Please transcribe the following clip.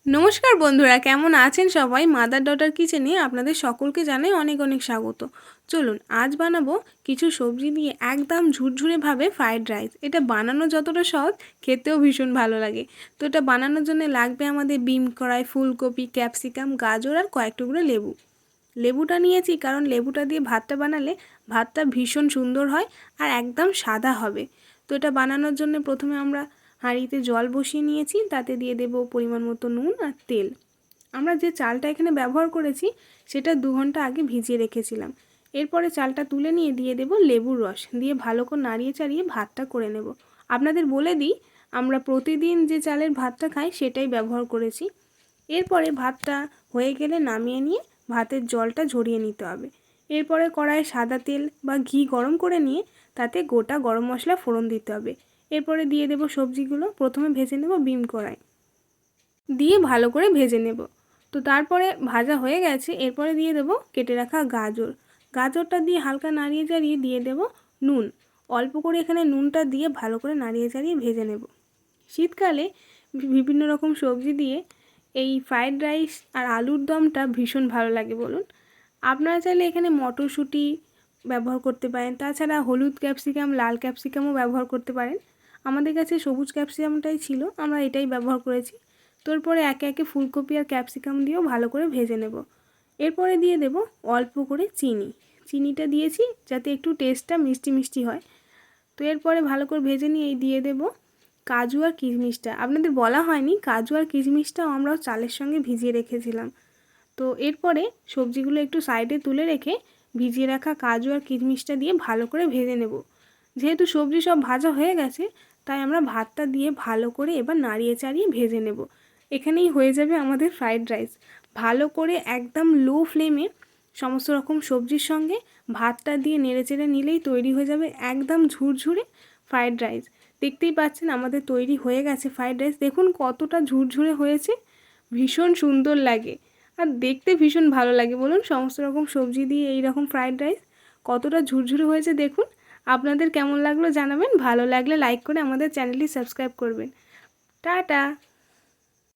নমস্কার বন্ধুরা, কেমন আছেন সবাই? মাদার ডটার কিচেনে আপনাদের সকলকে জানাই অনেক অনেক স্বাগত। চলুন আজ বানাবো কিছু সবজি দিয়ে একদম ঝুরঝুরেভাবে ফ্রাইড রাইস। এটা বানানো যতটা সহজ, খেতেও ভীষণ ভালো লাগে। তো এটা বানানোর জন্য লাগবে আমাদের বিম কড়াই, ফুলকপি, ক্যাপসিকাম, গাজর আর কয়েক টুকরো লেবু। লেবুটা নিয়েছি কারণ লেবুটা দিয়ে ভাতটা বানালে ভাতটা ভীষণ সুন্দর হয় আর একদম সাদা হবে। তো এটা বানানোর জন্য প্রথমে আমরা হাঁড়িতে জল বসিয়ে নিয়েছি, তাতে দিয়ে দেব পরিমাণ মতো নুন আর তেল। আমরা যে চালটা এখানে ব্যবহার করেছি সেটা 2 ঘন্টা আগে ভিজিয়ে রেখেছিলাম। এরপরে চালটা তুলে নিয়ে দিয়ে দেব লেবুর রস, দিয়ে ভালো করে নাড়িয়ে চাড়িয়ে ভাতটা করে নেব। আপনাদের বলে দিই, আমরা প্রতিদিন যে চালের ভাতটা খাই সেটাই ব্যবহার করেছি। এরপরে ভাতটা হয়ে গেলে নামিয়ে নিয়ে ভাতের জলটা ঝরিয়ে নিতে হবে। এরপরে কড়াইয়ে সাদা তেল বা ঘি গরম করে নিয়ে তাতে গোটা গরম মশলা ফোড়ন দিতে হবে। এরপরে দিয়ে দেব সবজিগুলো। প্রথমে ভেজে নেব বিম কড়াই দিয়ে ভালো করে ভেজে নেব। তো তারপরে ভাজা হয়ে গেছে, এরপরে দিয়ে দেব কেটে রাখা গাজর। গাজরটা দিয়ে হালকা নাড়িয়ে চাড়িয়ে দিয়ে দেব নুন। অল্প করে এখানে নুনটা দিয়ে ভালো করে নাড়িয়ে চাড়িয়ে ভেজে নেব। শীতকালে বিভিন্ন রকম সবজি দিয়ে এই ফ্রায়েড রাইস আর আলুর দমটা ভীষণ ভালো লাগে বলুন। আপনারা চাইলে এখানে মটরশুঁটি ব্যবহার করতে পারেন, তাছাড়া হলুদ ক্যাপসিকাম, লাল ক্যাপসিকামও ব্যবহার করতে পারেন। আমাদের কাছে সবুজ ক্যাপসিকামটাই ছিল, আমরা এটাই ব্যবহার করেছি। তারপরে একে একে ফুলকপি আর ক্যাপসিকাম দিয়েও ভালো করে ভেজে নেব। এরপরে দিয়ে দেব অল্প করে চিনি। চিনিটা দিয়েছি যাতে একটু টেস্টটা মিষ্টি মিষ্টি হয়। তো এরপরে ভালো করে ভেজে নিয়ে দিয়ে দেব কাজু আর কিশমিশটা। আপনাদের বলা হয়নি, কাজু আর কিশমিশটাও আমরাও চালের সঙ্গে ভিজিয়ে রেখেছিলাম। তো এরপরে সবজিগুলো একটু সাইডে তুলে রেখে ভিজিয়ে রাখা কাজু আর কিশমিশটা দিয়ে ভালো করে ভেজে নেব। যেহেতু সবজি সব ভাজা হয়ে গেছে, তাই আমরা ভাতটা দিয়ে ভালো করে এবার নাড়িয়ে চাড়িয়ে ভেজে নেব। এখানেই হয়ে যাবে আমাদের ফ্রায়েড রাইস। ভালো করে একদম লো ফ্লেমে সমস্ত রকম সবজির সঙ্গে ভাতটা দিয়ে নেড়েচেড়ে নিলেই তৈরি হয়ে যাবে একদম ঝুরঝুরে ফ্রায়েড রাইস। দেখতেই পাচ্ছেন আমাদের তৈরি হয়ে গেছে ফ্রায়েড রাইস। দেখুন কতটা ঝুরঝুরে হয়েছে, ভীষণ সুন্দর লাগে আর দেখতে ভীষণ ভালো লাগে বলুন। সমস্ত রকম সবজি দিয়ে এই রকম ফ্রায়েড রাইস কতটা ঝুরঝুরে হয়েছে দেখুন। আপনাদের কেমন লাগলো জানাবেন। ভালো লাগলে লাইক করে আমাদের চ্যানেলটি সাবস্ক্রাইব করবেন। টাটা।